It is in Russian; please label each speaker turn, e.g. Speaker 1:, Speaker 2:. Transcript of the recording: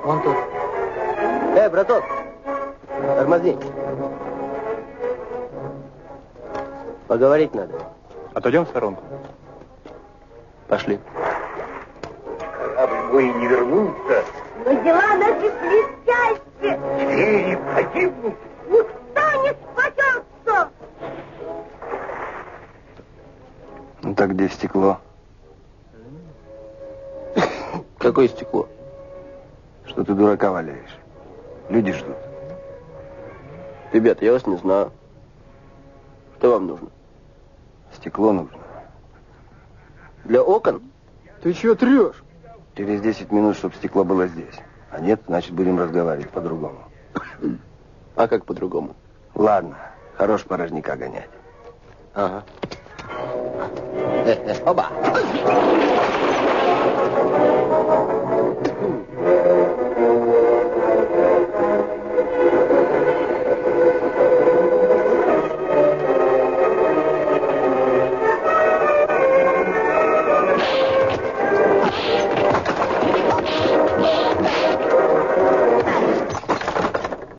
Speaker 1: Вон тут.
Speaker 2: Браток, тормози. Поговорить надо.
Speaker 3: Отойдем в сторонку.
Speaker 2: Пошли.
Speaker 4: Корабль мой не вернулся.
Speaker 5: Но дела наши блестящие.
Speaker 4: Звери погибнут.
Speaker 5: Никто не спасется.
Speaker 6: Ну так где стекло?
Speaker 2: Какое стекло?
Speaker 6: Что ты дурака валяешь? Люди ждут.
Speaker 2: Ребята, я вас не знаю. Что вам нужно?
Speaker 6: Стекло нужно.
Speaker 2: Для окон?
Speaker 1: Ты чего трешь?
Speaker 6: Через 10 минут, чтобы стекло было здесь. А нет, значит, будем разговаривать по-другому.
Speaker 2: А как по-другому?
Speaker 6: Ладно, хорош порожняка гонять.
Speaker 2: Ага. Оба.